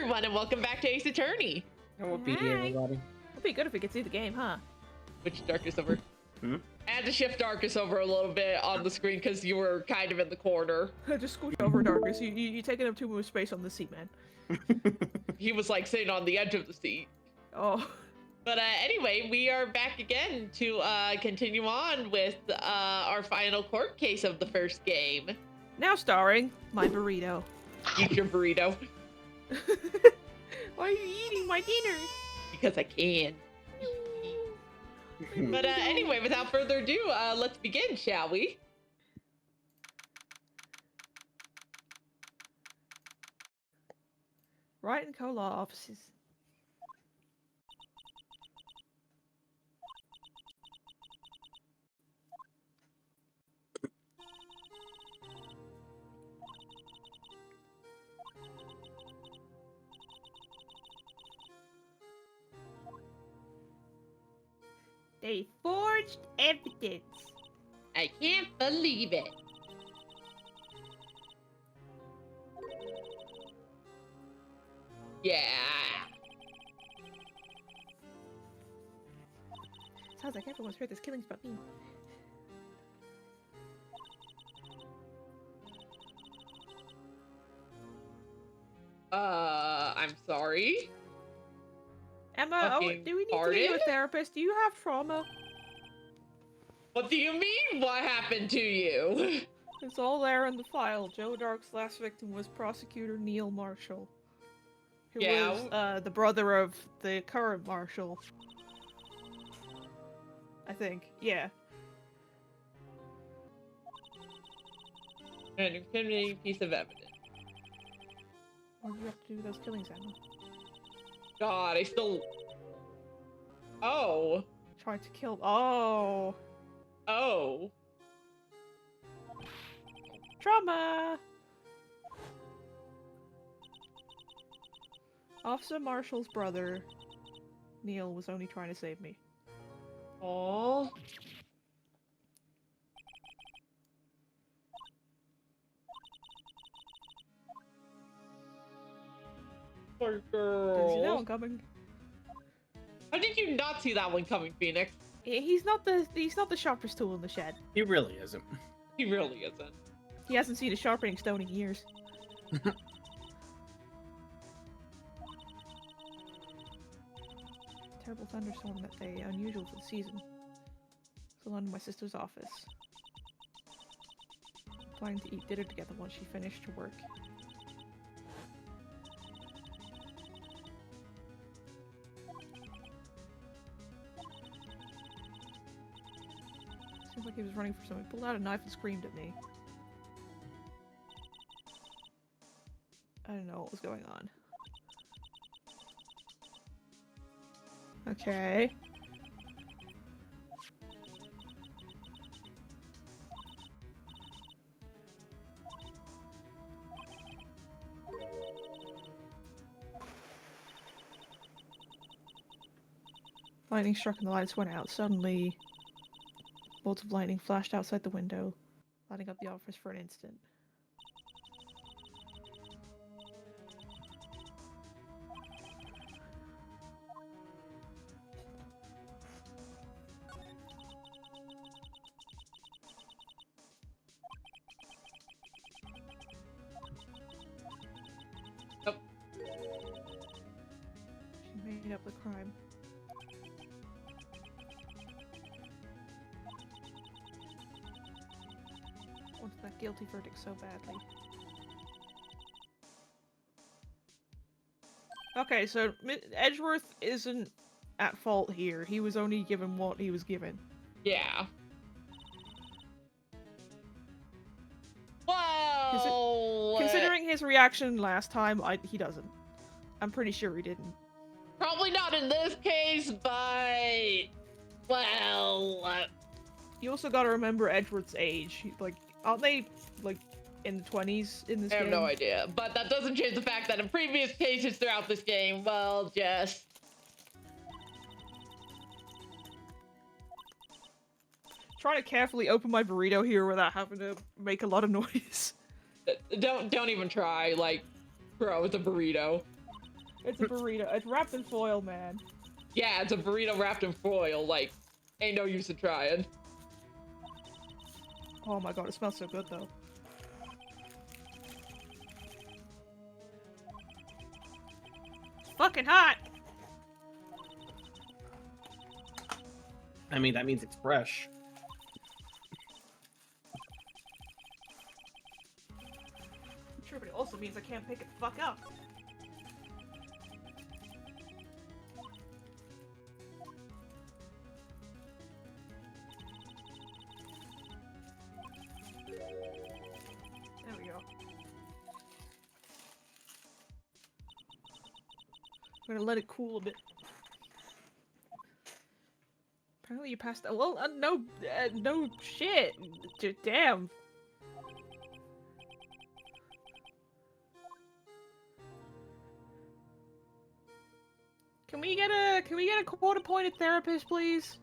everyone, and welcome back to Ace Attorney. I won't be here, everybody. It'd be good if we could see the game, huh? Which Darkus over? Hmm? I had to shift Darkus over a little bit on the screen because you were kind of in the corner. Just scooch over, Darkus. You're taking up too much space on the seat, man. He was like sitting on the edge of the seat. Oh. But anyway, we are back again to continue on with our final court case of the first game. Now starring my burrito. Eat your burrito. Why are you eating my dinner? Because I can. But anyway, without further ado, let's begin, shall we? Right and co-law offices. They forged evidence. I can't believe it. Yeah. Sounds like everyone's heard this killing's about me. I'm sorry. Emma, do we need to get you a therapist? Do you have trauma? What do you mean? What happened to you? It's all there in the file. Joe Dark's last victim was prosecutor Neil Marshall. Who was the brother of the current Marshall. I think. Yeah. An incriminating piece of evidence. What do you have to do with those killings, Emma? God, I still... Oh. Tried to kill... Oh. Oh. Trauma! Officer Marshall's brother, Neil, was only trying to save me. Aww. Poor girl. Did you see that one coming? How did you not see that one coming, Phoenix? He's not the sharpest tool in the shed. He really isn't. He really isn't. He hasn't seen a sharpening stone in years. Terrible thunderstorm that day, unusual for the season. So on to my sister's office. Planning to eat dinner together once she finished her work. Seems like he was running for something. Pulled out a knife and screamed at me. I don't know what was going on. Okay. Lightning struck and the lights went out. Suddenly, bolts of lightning flashed outside the window, lighting up the office for an instant. Nope. She made up the crime. Wants that guilty verdict so badly. Okay, so Edgeworth isn't at fault here. He was only given what he was given. Yeah. Well... Considering his reaction last time, he doesn't. I'm pretty sure he didn't. Probably not in this case, but... Well... You also gotta remember Edgeworth's age. Like, aren't they, like, in the 20s in this game? I have no idea, but that doesn't change the fact that in previous cases throughout this game, well, just... Trying to carefully open my burrito here without having to make a lot of noise. Don't even try, like, bro, it's a burrito. It's a burrito. It's wrapped in foil, man. Yeah, it's a burrito wrapped in foil. Like, ain't no use in trying. Oh my god, it smells so good though. It's fucking hot! I mean, that means it's fresh. Sure, but it also means I can't pick it the fuck up. There we go. I'm gonna let it cool a bit. Apparently you passed. Well, no shit. Damn. Can we get a court-appointed therapist, please?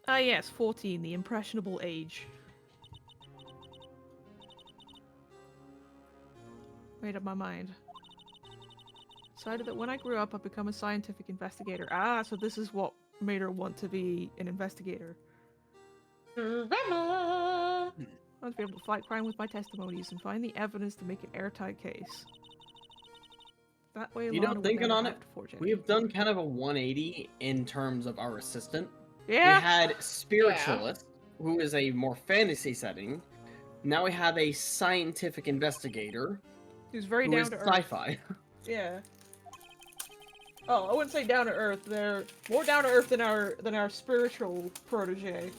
Ah, yes, 14, the impressionable age. Made up my mind. Decided that when I grew up, I'd become a scientific investigator. Ah, so this is what made her want to be an investigator. I want to be able to fight crime with my testimonies and find the evidence to make an airtight case. That way, You know, thinking on it, we have done done kind of a 180 in terms of our assistant. Yeah. We had Spiritualist, who is a more fantasy setting. Now we have a scientific investigator, Who's very who down is to earth. sci-fi. Yeah. Oh, I wouldn't say down to earth. They're more down to earth than our spiritual protege.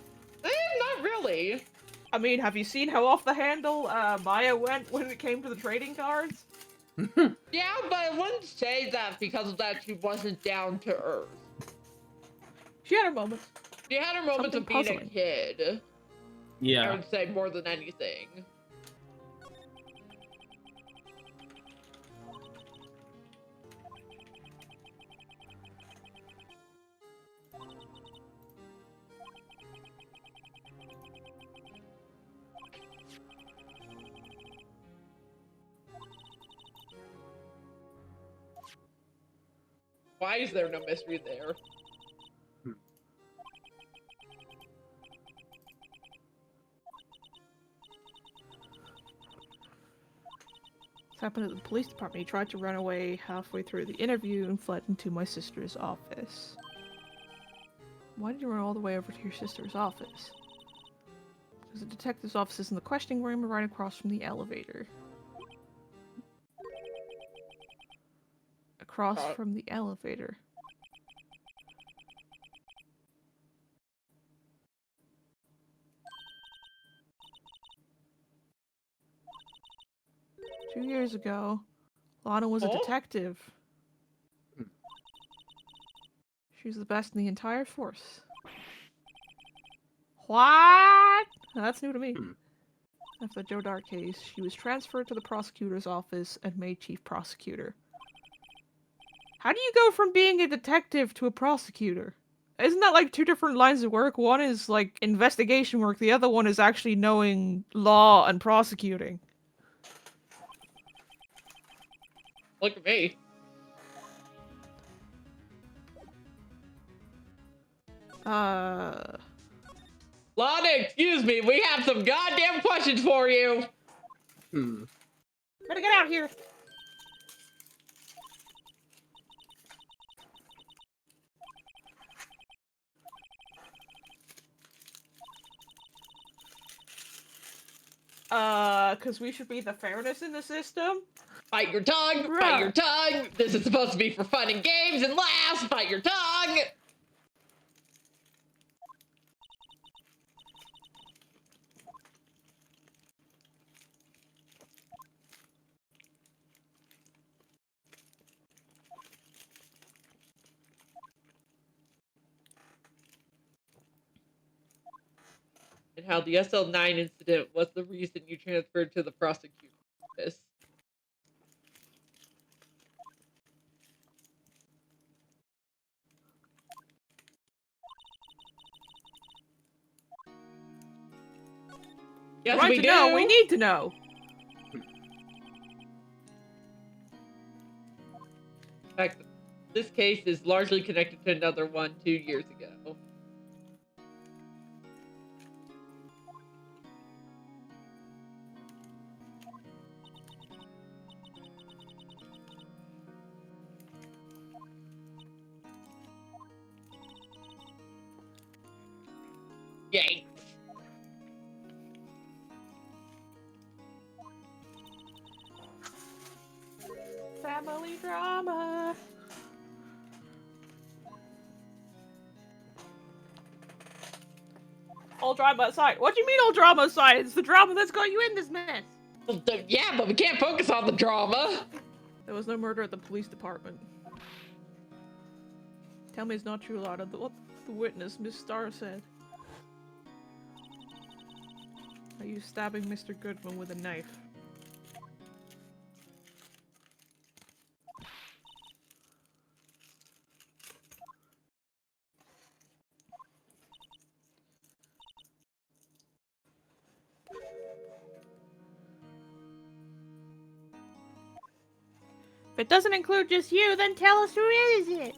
Not really. I mean, have you seen how off the handle Maya went when it came to the trading cards? Yeah, but I wouldn't say that because of that she wasn't down to earth. She had her moments. She had her moments Something of being puzzling. a kid. I Yeah. would say more than anything. Why is there no mystery there? This happened at the police department. He tried to run away halfway through the interview and fled into my sister's office. Why did you run all the way over to your sister's office? Because the detective's office is in the questioning room right across from the elevator. Across from the elevator. Two years ago, Lana was a detective. She was the best in the entire force. What? That's new to me. After the Joe Dart case, she was transferred to the prosecutor's office and made chief prosecutor. How do you go from being a detective to a prosecutor? Isn't that like two different lines of work? One is like investigation work, the other one is actually knowing law and prosecuting. Look at me. Lana, excuse me, we have some goddamn questions for you. Better get out here. Cause we should be the fairness in the system. Bite your tongue, bite your tongue. This is supposed to be for fun and games and laughs. Bite your tongue. And how the SL9 incident was the reason you transferred to the prosecutor's office. Yes, right we to do. know. We need to know. In fact, this case is largely connected to another one 2 years ago. Yay. Family drama. All drama aside. What do you mean all drama aside? It's the drama that's got you in this mess. Well, yeah, but we can't focus on the drama. There was no murder at the police department. Tell me it's not true, Lana. What the witness, Miss Starr, said. Are you stabbing Mr. Goodman with a knife? If it doesn't include just you, then tell us who is it?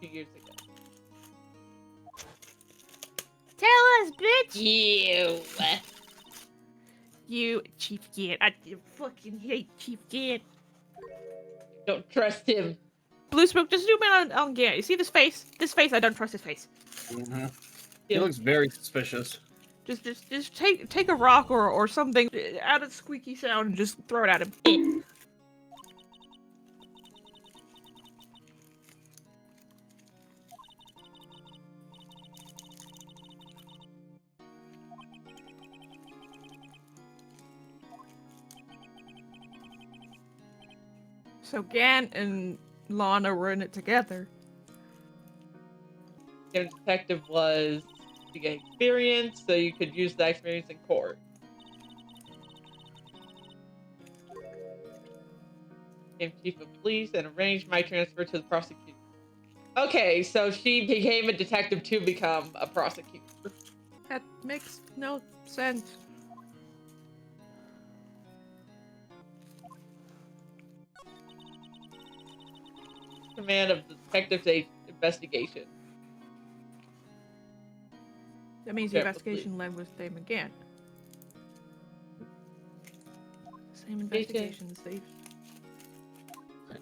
2 years ago. Tell us, bitch! You. You, Chief Gant. I fucking hate Chief Gant. Don't trust him. Blue Smoke, just zoom in on Gant. You see this face? This face, I don't trust his face. Mm-hmm. He looks very suspicious. Just take a rock or something, add a squeaky sound, and just throw it at him. So Gant and Lana were in it together. Your detective was to get experience, so you could use that experience in court. Became chief of police and arranged my transfer to the prosecutor. Okay, so she became a detective to become a prosecutor. That makes no sense. Command of the detective's investigation. That means the investigation led with Dave McGann. Same investigation as Dave.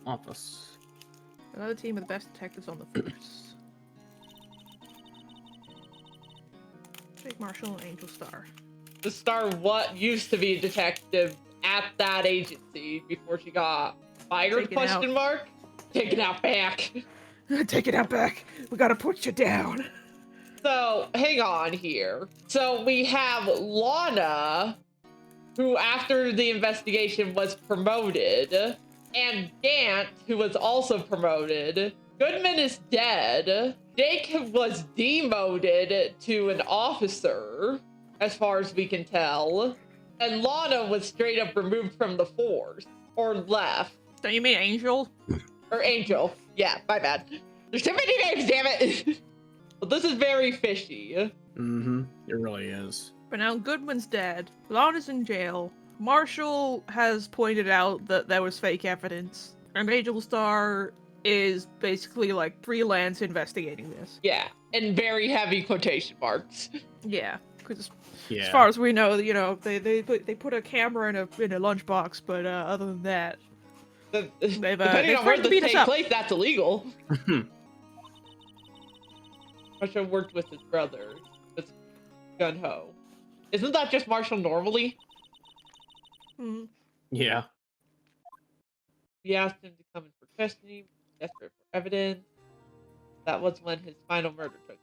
Office. Another team of the best detectives on the force. Jake Marshall and Angel Star. The Star what used to be a detective at that agency before she got fired? Question mark. Taken out back. Take it out back. We gotta put you down. So, hang on here. So, we have Lana, who after the investigation was promoted, and Gant, who was also promoted. Goodman is dead. Jake was demoted to an officer, as far as we can tell. And Lana was straight up removed from the force, or left. Don't you mean Angel? Or Angel. Yeah, my bad. There's too many names, damn it! Well, this is very fishy. Mm-hmm. It really is. But now Goodman's dead. Lana's in jail. Marshall has pointed out that there was fake evidence. And Angel Star is basically like freelance investigating this. Yeah, and very heavy quotation marks. Yeah, because Yeah. as far as we know, you know, they put a camera in a lunchbox, but other than that, Depending on where this takes place, that's illegal. Marshall worked with his brother, with Gun Ho. Isn't that just Marshall normally? Mm-hmm. Yeah. We asked him to come in for testimony, desperate for evidence. That was when his final murder took place.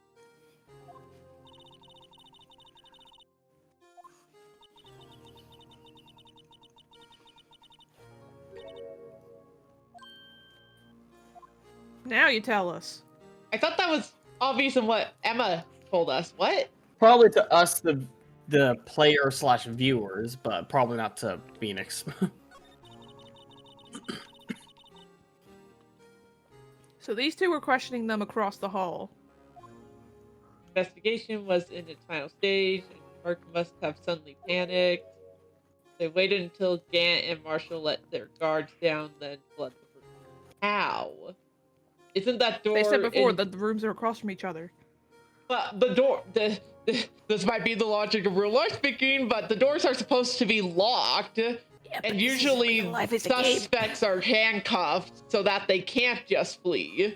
Now you tell us. I thought that was obvious in what Emma told us. What? Probably to us, the player / viewers, but probably not to Phoenix. So these two were questioning them across the hall. Investigation was in its final stage, and Mark must have suddenly panicked. They waited until Gant and Marshall let their guards down, then fled the room. How? Isn't that door? They said before that the rooms are across from each other. But the door, this might be the logic of real life speaking, but the doors are supposed to be locked, and usually suspects are handcuffed so that they can't just flee.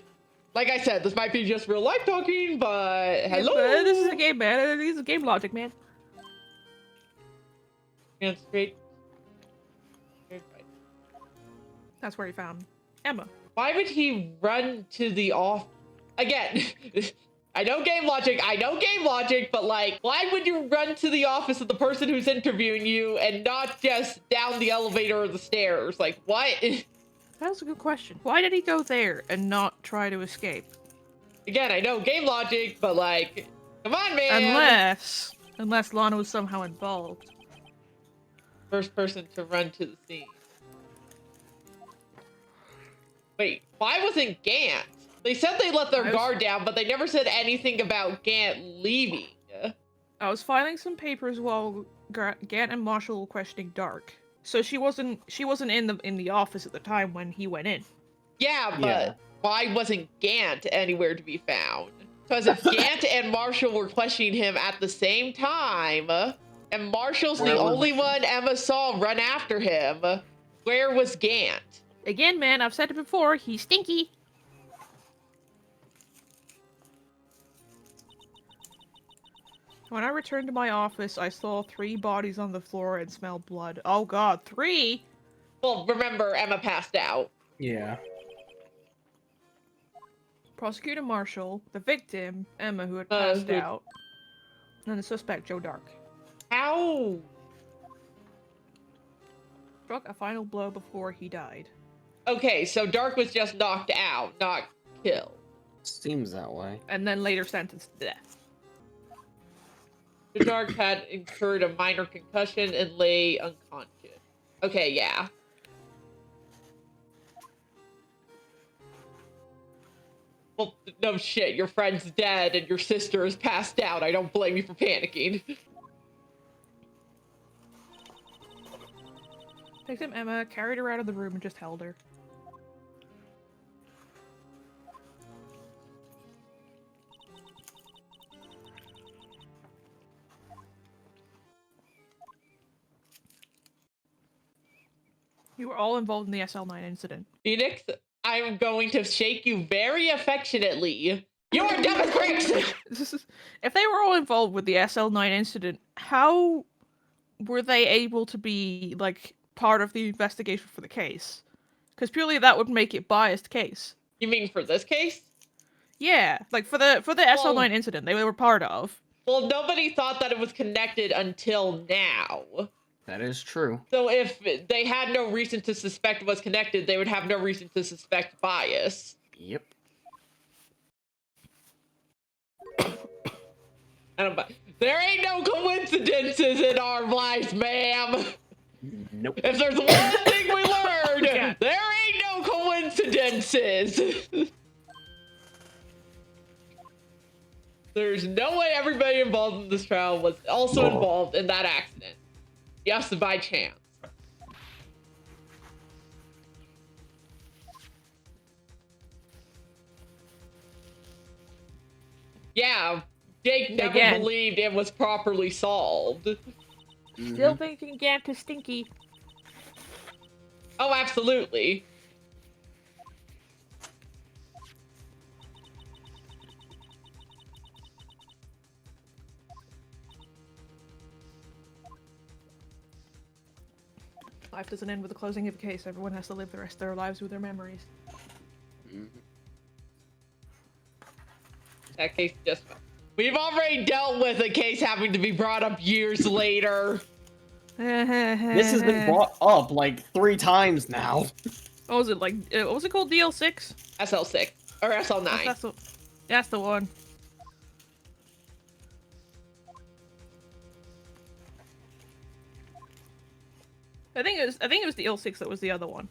Like I said, this might be just real life talking, but hello. Yeah, this is a game, man. This is game logic, man. And straight. That's where he found Emma. Why would he run to the off? Again, I know game logic, but like, why would you run to the office of the person who's interviewing you and not just down the elevator or the stairs? Like, what? That's a good question. Why did he go there and not try to escape? Again, I know game logic, but like, come on, man. Unless Lana was somehow involved. First person to run to the scene. Wait, why wasn't Gant? They said they let their guard down, but they never said anything about Gant leaving. I was filing some papers while Gant and Marshall were questioning Dark. So she wasn't in the office at the time when he went in. Yeah, but why wasn't Gant anywhere to be found? Because if Gant and Marshall were questioning him at the same time, and Marshall's the only one Emma saw run after him, where was Gant? Again, man, I've said it before, he's stinky. When I returned to my office, I saw 3 bodies on the floor and smelled blood. Oh god, 3?! Well, remember, Emma passed out. Yeah. Prosecutor Marshall, the victim, Emma, who had passed out, and then the suspect, Joe Dark. How? Struck a final blow before he died. Okay, so Dark was just knocked out, not killed. Seems that way. And then later sentenced to death. Dark had incurred a minor concussion and lay unconscious. Okay, yeah. Well, no shit, your friend's dead and your sister is passed out. I don't blame you for panicking. Victim Emma carried her out of the room and just held her. You were all involved in the SL9 incident. Phoenix, I'm going to shake you very affectionately. You are dumb as bricks! If they were all involved with the SL9 incident, how were they able to be, like, part of the investigation for the case? Because purely that would make it biased case. You mean for this case? Yeah, like for the SL9 incident they were part of. Well, nobody thought that it was connected until now. That is true. So if they had no reason to suspect it was connected, they would have no reason to suspect bias. Yep. There ain't no coincidences in our lives, ma'am. Nope. If there's one thing we learned, there ain't no coincidences. There's no way everybody involved in this trial was also involved in that accident. Yes, by chance. Yeah, Jake never believed it was properly solved. Still thinking Gant is stinky. Oh, absolutely. Life doesn't end with the closing of a case. Everyone has to live the rest of their lives with their memories. That case just... We've already dealt with a case having to be brought up years later. This has been brought up like 3 times now. What was it, like, what was it called, DL6? SL6. Or SL9. That's the one. I think it was the L6 that was the other one.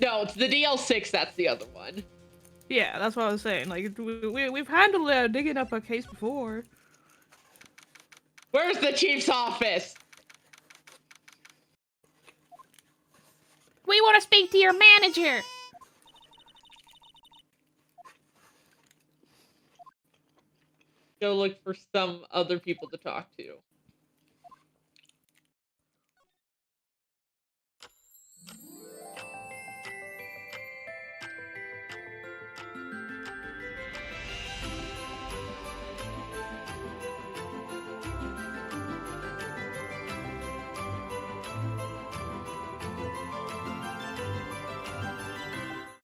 No, it's the DL6 that's the other one. Yeah, that's what I was saying. Like, we've handled digging up a case before. Where's the chief's office? We want to speak to your manager. Go look for some other people to talk to.